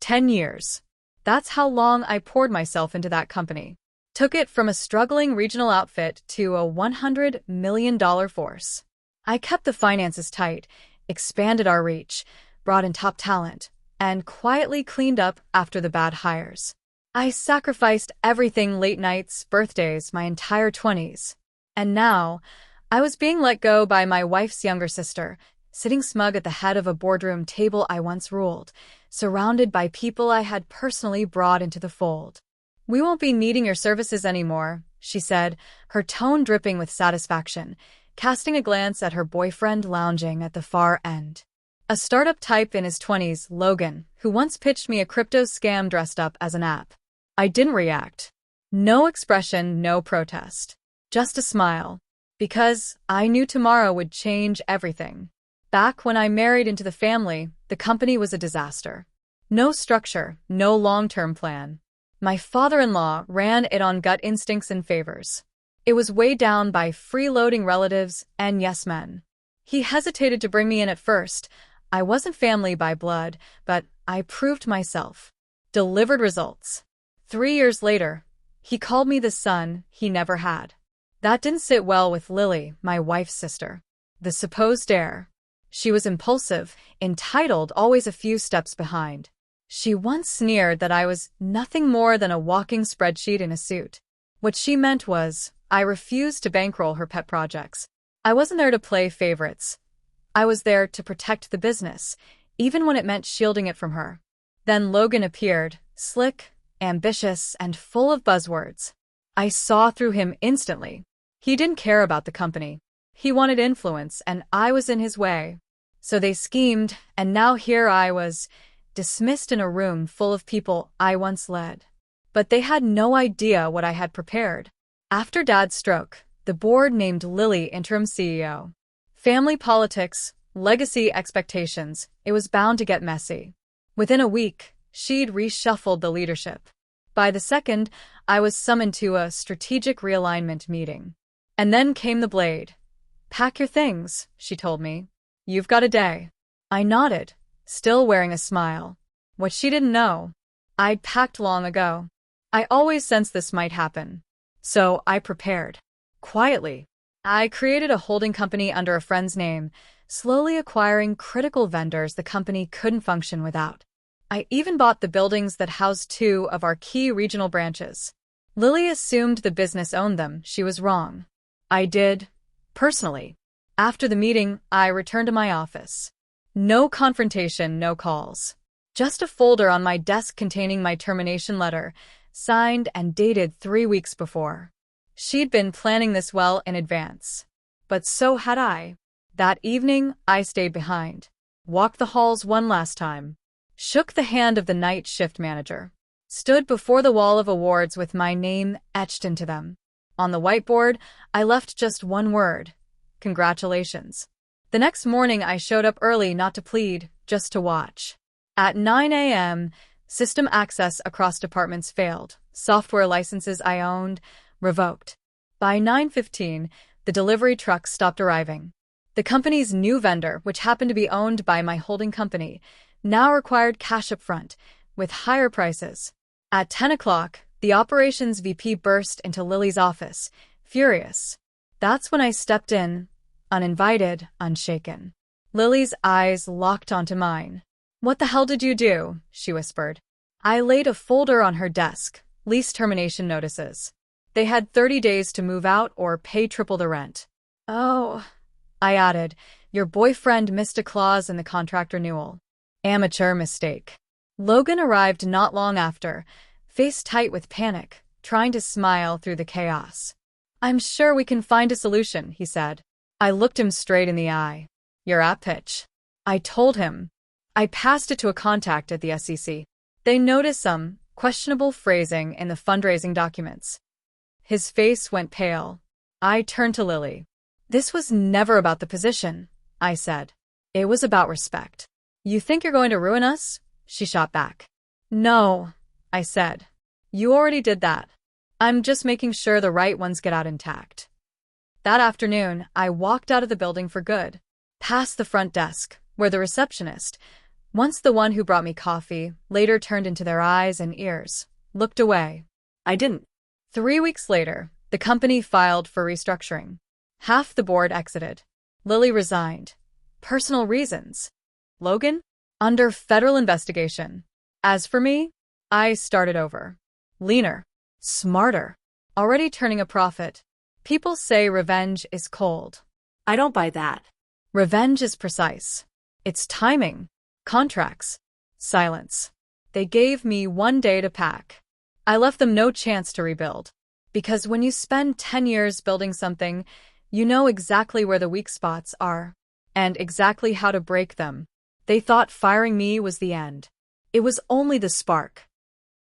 10 years. That's how long I poured myself into that company. Took it from a struggling regional outfit to a $100 million force. I kept the finances tight, expanded our reach, brought in top talent, and quietly cleaned up after the bad hires. I sacrificed everything: late nights, birthdays, my entire 20s. And now, I was being let go by my wife's younger sister, sitting smug at the head of a boardroom table I once ruled, surrounded by people I had personally brought into the fold. "We won't be needing your services anymore," she said, her tone dripping with satisfaction, casting a glance at her boyfriend lounging at the far end. A startup type in his 20s, Logan, who once pitched me a crypto scam dressed up as an app. I didn't react. No expression, no protest. Just a smile. Because I knew tomorrow would change everything. Back when I married into the family, the company was a disaster. No structure, no long-term plan. My father-in-law ran it on gut instincts and favors. It was weighed down by freeloading relatives and yes men. He hesitated to bring me in at first. I wasn't family by blood, but I proved myself. Delivered results. 3 years later, he called me the son he never had. That didn't sit well with Lily, my wife's sister. The supposed heir. She was impulsive, entitled, always a few steps behind. She once sneered that I was nothing more than a walking spreadsheet in a suit. What she meant was, I refused to bankroll her pet projects. I wasn't there to play favorites. I was there to protect the business, even when it meant shielding it from her. Then Logan appeared, slick, ambitious, and full of buzzwords. I saw through him instantly. He didn't care about the company. He wanted influence, and I was in his way. So they schemed, and now here I was, dismissed in a room full of people I once led. But they had no idea what I had prepared. After Dad's stroke, the board named Lily interim CEO. Family politics, legacy expectations, it was bound to get messy. Within a week, she'd reshuffled the leadership. By the second, I was summoned to a strategic realignment meeting. And then came the blade. "Pack your things," she told me. "You've got a day." I nodded, still wearing a smile. What she didn't know, I'd packed long ago. I always sensed this might happen. So I prepared. Quietly. I created a holding company under a friend's name, slowly acquiring critical vendors the company couldn't function without. I even bought the buildings that housed 2 of our key regional branches. Lily assumed the business owned them. She was wrong. I did, personally. After the meeting, I returned to my office. No confrontation, no calls. Just a folder on my desk containing my termination letter, signed and dated 3 weeks before. She'd been planning this well in advance. But so had I. That evening, I stayed behind. Walked the halls one last time. Shook the hand of the night shift manager. Stood before the wall of awards with my name etched into them. On the whiteboard, I left just one word. Congratulations. The next morning, I showed up early, not to plead, just to watch. At 9 a.m., system access across departments failed. Software licenses I owned, revoked. By 9:15, the delivery trucks stopped arriving. The company's new vendor, which happened to be owned by my holding company, now required cash up front, with higher prices. At 10 o'clock, the operations VP burst into Lily's office, furious. That's when I stepped in, uninvited, unshaken. Lily's eyes locked onto mine. "What the hell did you do?" she whispered. I laid a folder on her desk, lease termination notices. They had 30 days to move out or pay triple the rent. "Oh," I added, "your boyfriend missed a clause in the contract renewal." Amateur mistake. Logan arrived not long after, face tight with panic, trying to smile through the chaos. "I'm sure we can find a solution," he said. I looked him straight in the eye. "Your app pitch." I told him. I passed it to a contact at the SEC. They noticed some questionable phrasing in the fundraising documents. His face went pale. I turned to Lily. "This was never about the position," I said. "It was about respect." "You think you're going to ruin us?" she shot back. "No," I said. "You already did that. I'm just making sure the right ones get out intact." That afternoon, I walked out of the building for good, past the front desk, where the receptionist, Once the one who brought me coffee later turned into their eyes and ears, looked away. I didn't. 3 weeks later, the company filed for restructuring. Half the board exited. Lily resigned. Personal reasons. Logan? Under federal investigation. As for me, I started over. Leaner. Smarter. Already turning a profit. People say revenge is cold. I don't buy that. Revenge is precise. It's timing. Contracts. Silence. They gave me 1 day to pack. I left them no chance to rebuild. Because when you spend 10 years building something, you know exactly where the weak spots are. And exactly how to break them. They thought firing me was the end. It was only the spark.